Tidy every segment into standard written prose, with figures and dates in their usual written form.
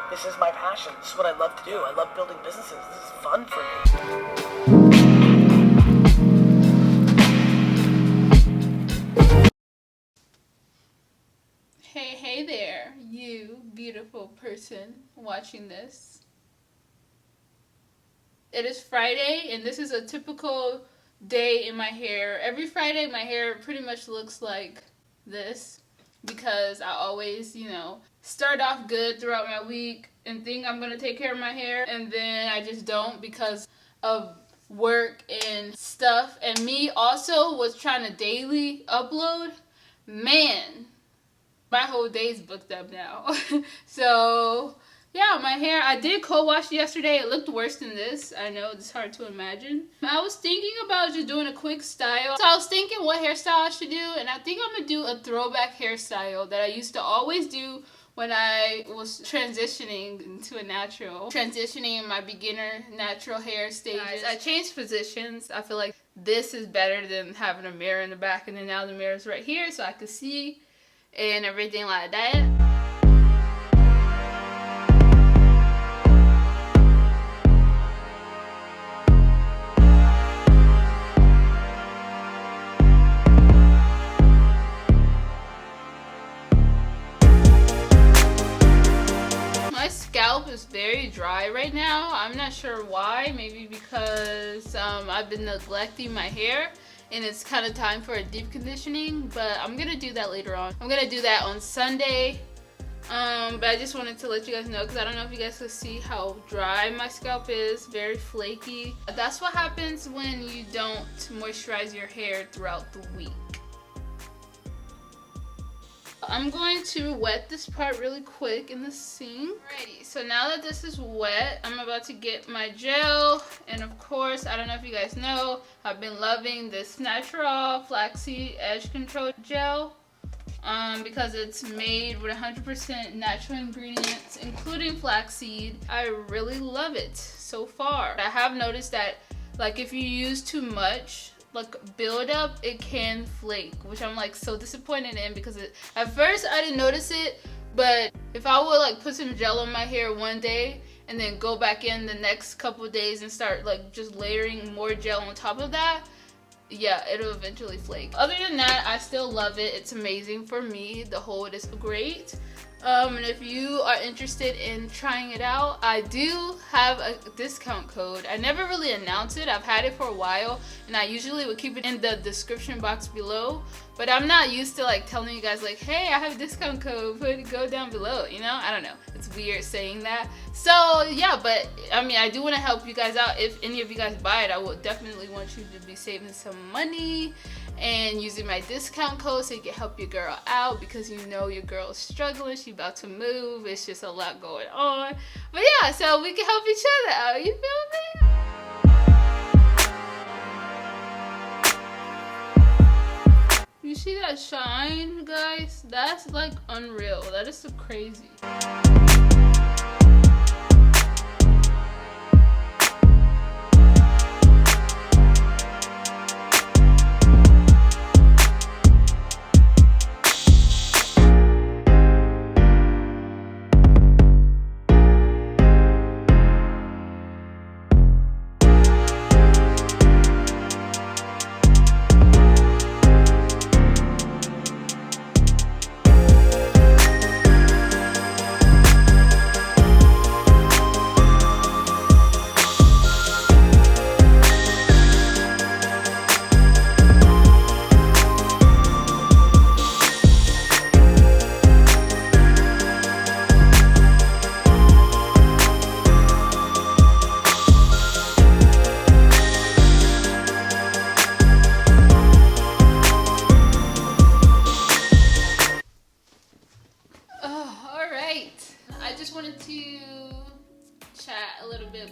This is my passion. This is what I love to do. I love building businesses. This is fun for me. Hey there, you beautiful person watching this. It is Friday, and this is a typical day in my hair. Every Friday, my hair pretty much looks like this because I always, start off good throughout my week and think I'm going to take care of my hair, and then I just don't because of work and stuff. And me also was trying to daily upload. Man, my whole day's booked up now. So yeah, my hair, I did co-wash yesterday. It looked worse than this. I know, it's hard to imagine. I was thinking about just doing a quick style. So I was thinking what hairstyle I should do, and I think I'm gonna do a throwback hairstyle that I used to always do when I was transitioning into a natural. Transitioning in my beginner natural hair stages. I changed positions. I feel like this is better than having a mirror in the back, and then now the mirror's right here so I can see and everything like that. My scalp is very dry right now. I'm not sure why. Maybe because I've been neglecting my hair and it's kind of time for a deep conditioning, but I'm gonna do that later on. I'm gonna do that on Sunday. But I just wanted to let you guys know because I don't know if you guys can see how dry my scalp is. Very flaky. That's what happens when you don't moisturize your hair throughout the week. I'm going to wet this part really quick in the sink. Alrighty, so now that this is wet, I'm about to get my gel. And of course, I don't know if you guys know, I've been loving this NaturAll Flaxseed Edge Control Gel. Because it's made with 100% natural ingredients, including flaxseed. I really love it so far. I have noticed that, like, if you use too much, like buildup, it can flake, which I'm like so disappointed in because at first I didn't notice it, but if I would like put some gel on my hair one day and then go back in the next couple of days and start like just layering more gel on top of that, yeah, it'll eventually flake. Other than that, I still love it. It's amazing for me. The hold is great. And if you are interested in trying it out, I do have a discount code. I never really announce it. I've had it for a while, and I usually would keep it in the description box below. But I'm not used to like telling you guys like, hey, I have a discount code, go down below, I don't know. It's weird saying that. So yeah, but I mean, I do want to help you guys out. If any of you guys buy it, I will definitely want you to be saving some money and using my discount code so you can help your girl out, because your girl is struggling. She's about to move. It's just a lot going on. But yeah, so we can help each other out. You feel me? You see that shine, guys? That's like unreal. That is so crazy.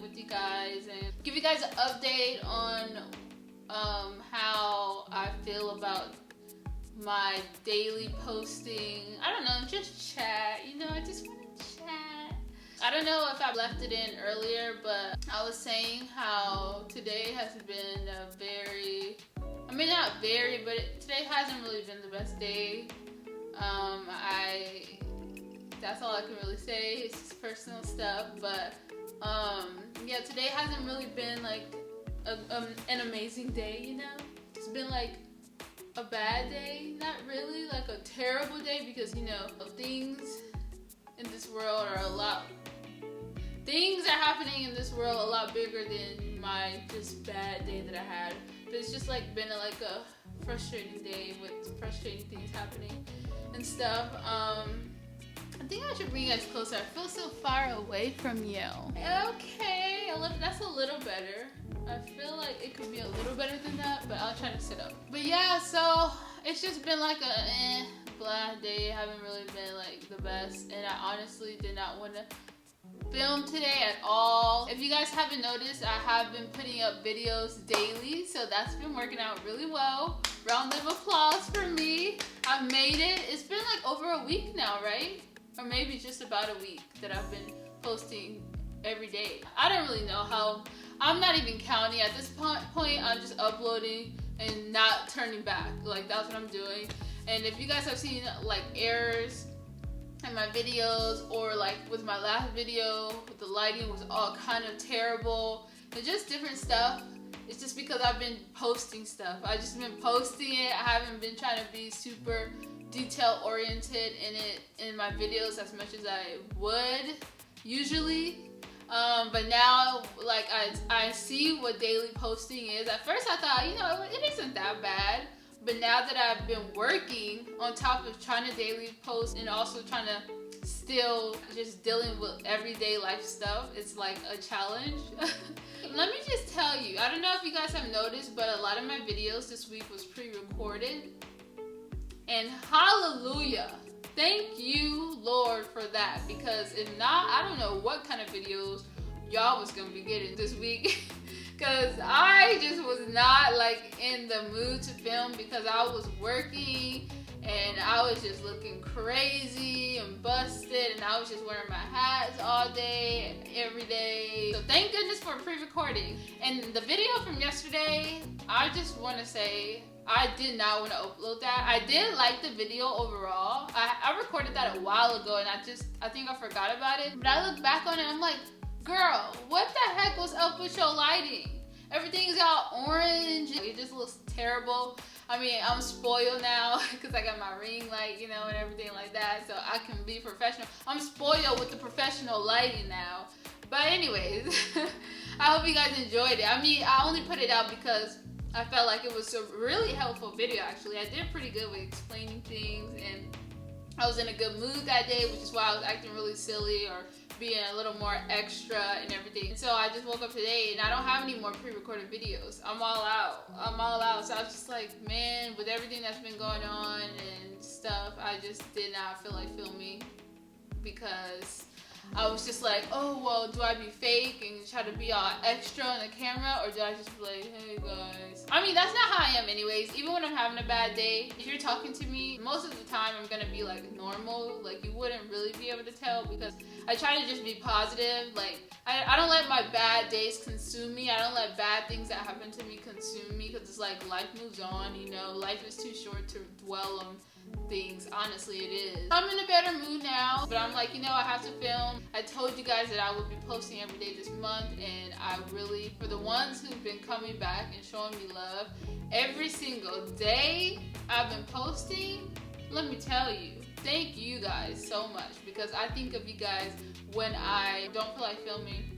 With you guys and give you guys an update on how I feel about my daily posting. I don't know, just chat, I just want to chat. I don't know if I left it in earlier, but I was saying how today has been a very, not very, but today hasn't really been the best day. I That's all I can really say. It's just personal stuff, but yeah, today hasn't really been like an amazing day, you know? It's been like a bad day, not really like a terrible day, because you know, things in this world are things are happening in this world a lot bigger than my just bad day that I had. But it's just like been like a frustrating day with frustrating things happening and stuff. I think I should bring you guys closer. I feel so far away from you. Okay, that's a little better. I feel like it could be a little better than that, but I'll try to sit up. But yeah, so it's just been like a blah day. I haven't really been like the best, and I honestly did not want to film today at all. If you guys haven't noticed, I have been putting up videos daily, so that's been working out really well. Round of applause for me. I've made it. It's been like over a week now, right? Or maybe just about a week that I've been posting every day. I don't really know how. I'm not even counting at this point. I'm just uploading and not turning back. Like, that's what I'm doing. And if you guys have seen like errors in my videos, or like with my last video, the lighting was all kind of terrible and just different stuff, it's just because I've been posting stuff. I've just been posting it. I haven't been trying to be super detail oriented in my videos as much as I would usually. But now, like, I see what daily posting is. At first I thought, you know, it isn't that bad. But now that I've been working on top of trying to daily post and also trying to still just dealing with everyday life stuff, it's like a challenge. Let me just tell you, I don't know if you guys have noticed, but a lot of my videos this week was pre-recorded. And hallelujah, thank you, Lord, for that. Because if not, I don't know what kind of videos y'all was gonna be getting this week. Because I just was not like in the mood to film, because I was working and I was just looking crazy and busted, and I was just wearing my hats all day, every day. So thank goodness for pre-recording. And the video from yesterday, I just want to say, I did not want to upload that. I did like the video overall. I recorded that a while ago, and I think I forgot about it. But I look back on it, I'm like, girl, what the heck was up with your lighting? Everything's all orange. It just looks terrible. I mean, I'm spoiled now because I got my ring light, you know, and everything like that, so I can be professional. I'm spoiled with the professional lighting now. But anyways, I hope you guys enjoyed it. I mean, I only put it out because I felt like it was a really helpful video, actually. I did pretty good with explaining things, and I was in a good mood that day, which is why I was acting really silly or being a little more extra and everything. So I just woke up today and I don't have any more pre-recorded videos. I'm all out. So I was just like, man, with everything that's been going on and stuff, I just did not feel like filming, because I was just like, oh, well, do I be fake and try to be all extra on the camera, or do I just be like, hey guys? I mean, that's not how I am anyways. Even when I'm having a bad day, if you're talking to me, most of the time I'm gonna be like normal. Like, you wouldn't really be able to tell, because I try to just be positive. Like, I don't let my bad days consume me. I don't let bad things that happen to me consume me, because it's like life moves on, you know? Life is too short to dwell on things. Honestly, it is. I'm in a better mood now, but I'm like, you know, I have to film. I told you guys that I would be posting every day this month, and I really, for the ones who've been coming back and showing me love every single day I've been posting, let me tell you, thank you guys so much, because I think of you guys when I don't feel like filming.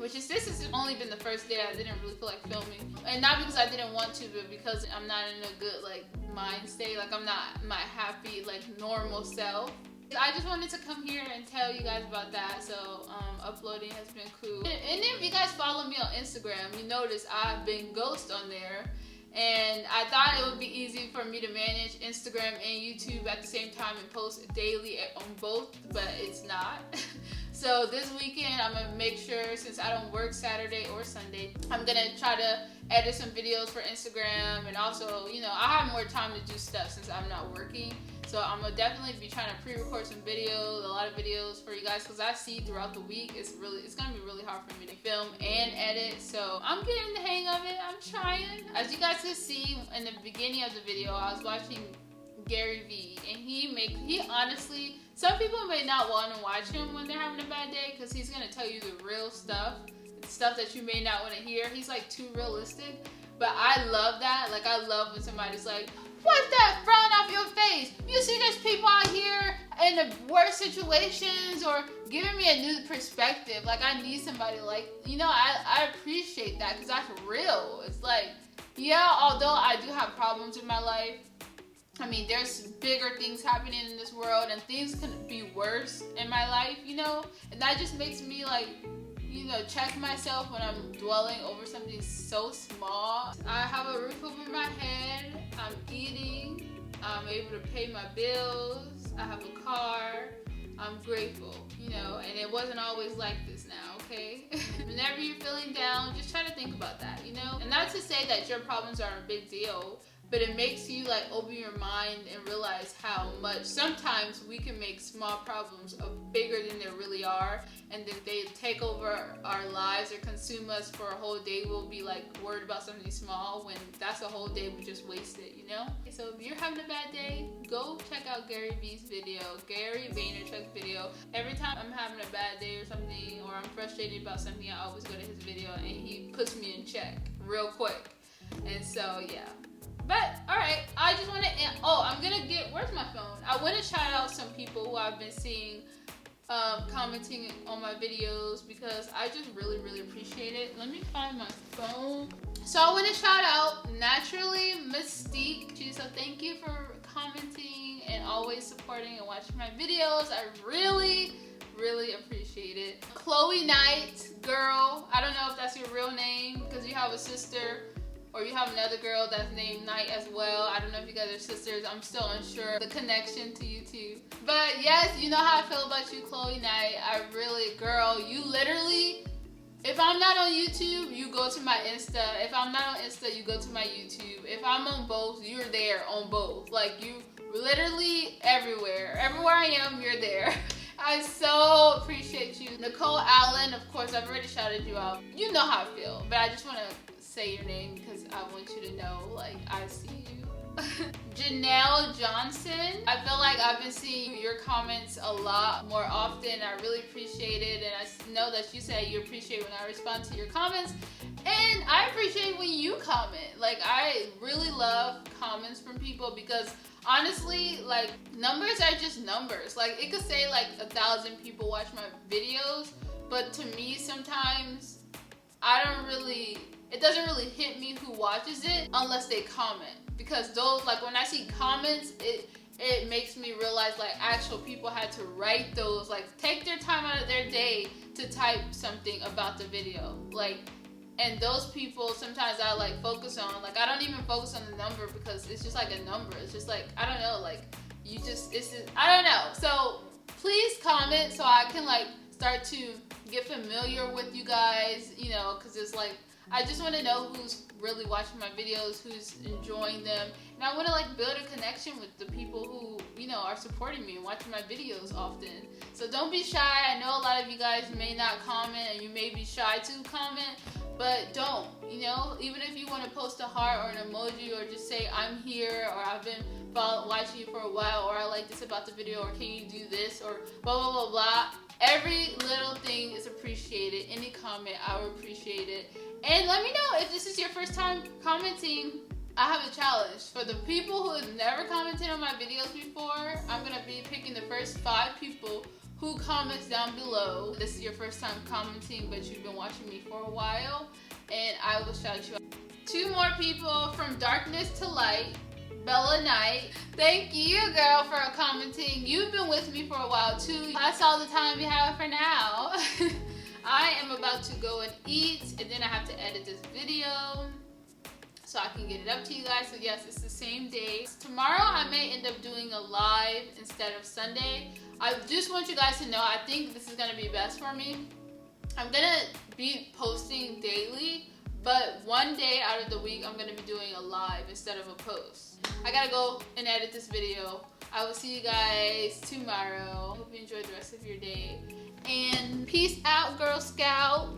This has only been the first day I didn't really feel like filming. And not because I didn't want to, but because I'm not in a good like mind state. Like, I'm not my happy, like, normal self. I just wanted to come here and tell you guys about that. So uploading has been cool. And if you guys follow me on Instagram, you notice I've been ghost on there. And I thought it would be easy for me to manage Instagram and YouTube at the same time and post daily on both, but it's not. So this weekend, I'm gonna make sure, since I don't work Saturday or Sunday, I'm gonna try to edit some videos for Instagram, and also, you know, I have more time to do stuff since I'm not working. So I'm gonna definitely be trying to pre-record some videos, a lot of videos for you guys, because I see throughout the week it's gonna be really hard for me to film and edit. So I'm getting the hang of it. I'm trying. As you guys can see in the beginning of the video, I was watching Gary Vee, and he honestly Some people may not want to watch him when they're having a bad day because he's going to tell you the real stuff that you may not want to hear. He's like too realistic, but I love that. Like, I love when somebody's like, wipe that frown off your face. You see there's people out here in the worst situations, or giving me a new perspective. Like, I need somebody like, you know, I appreciate that because that's real. It's like, yeah, although I do have problems in my life, I mean, there's bigger things happening in this world and things can be worse in my life, you know? And that just makes me like, you know, check myself when I'm dwelling over something so small. I have a roof over my head, I'm eating, I'm able to pay my bills, I have a car, I'm grateful, you know, and it wasn't always like this now, okay? Whenever you're feeling down, just try to think about that, you know? And not to say that your problems aren't a big deal, but it makes you like open your mind and realize how much sometimes we can make small problems bigger than they really are, and then they take over our lives or consume us for a whole day. We'll be like worried about something small when that's a whole day we just wasted, you know? So if you're having a bad day, go check out Gary V's video, Gary Vaynerchuk's video. Every time I'm having a bad day or something, or I'm frustrated about something, I always go to his video and he puts me in check real quick. And so yeah. But, alright, I just want to, I'm going to where's my phone? I want to shout out some people who I've been seeing commenting on my videos because I just really, really appreciate it. Let me find my phone. So I want to shout out Naturally Mystique. So thank you for commenting and always supporting and watching my videos. I really, really appreciate it. Chloe Knight, girl, I don't know if that's your real name because you have a sister, or you have another girl that's named Knight as well. I don't know if you guys are sisters. I'm still unsure the connection to you two. But yes, you know how I feel about you, Chloe Knight. I really, girl, you literally, if I'm not on YouTube, you go to my Insta. If I'm not on Insta, you go to my YouTube. If I'm on both, you're there on both. Like, you literally everywhere. Everywhere I am, you're there. I so appreciate you. Nicole Allen, of course, I've already shouted you out. You know how I feel, but I just want to say your name because I want you to know, like, I see you. Janelle Johnson, I feel like I've been seeing your comments a lot more often. I really appreciate it, and I know that you say you appreciate when I respond to your comments, and I appreciate when you comment. Like, I really love comments from people because honestly, like, numbers are just numbers. Like, it could say like 1,000 people watch my videos, but to me sometimes it doesn't really hit me who watches it unless they comment. Because those, like, when I see comments, it makes me realize like actual people had to write those, like, take their time out of their day to type something about the video. Like, and those people sometimes I like focus on. Like, I don't even focus on the number because it's just like a number. It's just like, I don't know, like, I don't know. So please comment so I can like start to get familiar with you guys, you know, because it's like, I just want to know who's really watching my videos, who's enjoying them, and I want to like build a connection with the people who, you know, are supporting me and watching my videos often. So don't be shy. I know a lot of you guys may not comment and you may be shy to comment, but don't, you know, even if you want to post a heart or an emoji or just say I'm here, or I've been watching you for a while, or I like this about the video, or can you do this, or blah blah blah blah. Every little thing is appreciated. Any comment, I would appreciate it. And let me know if this is your first time commenting. I have a challenge. For the people who have never commented on my videos before, I'm going to be picking the first 5 people who comments down below. This is your first time commenting, but you've been watching me for a while, and I will shout you out. 2 more people, From Darkness to Light, Bella Knight. Thank you, girl, for commenting. You've been with me for a while too. That's all the time we have for now. I am about to go and eat, and then I have to edit this video so I can get it up to you guys. So yes, it's the same day. Tomorrow I may end up doing a live instead of Sunday. I just want you guys to know, I think this is gonna be best for me. I'm gonna be posting daily, but one day out of the week I'm gonna be doing a live instead of a post. I gotta go and edit this video. I will see you guys tomorrow. Hope you enjoy the rest of your day. And peace out, Girl Scout.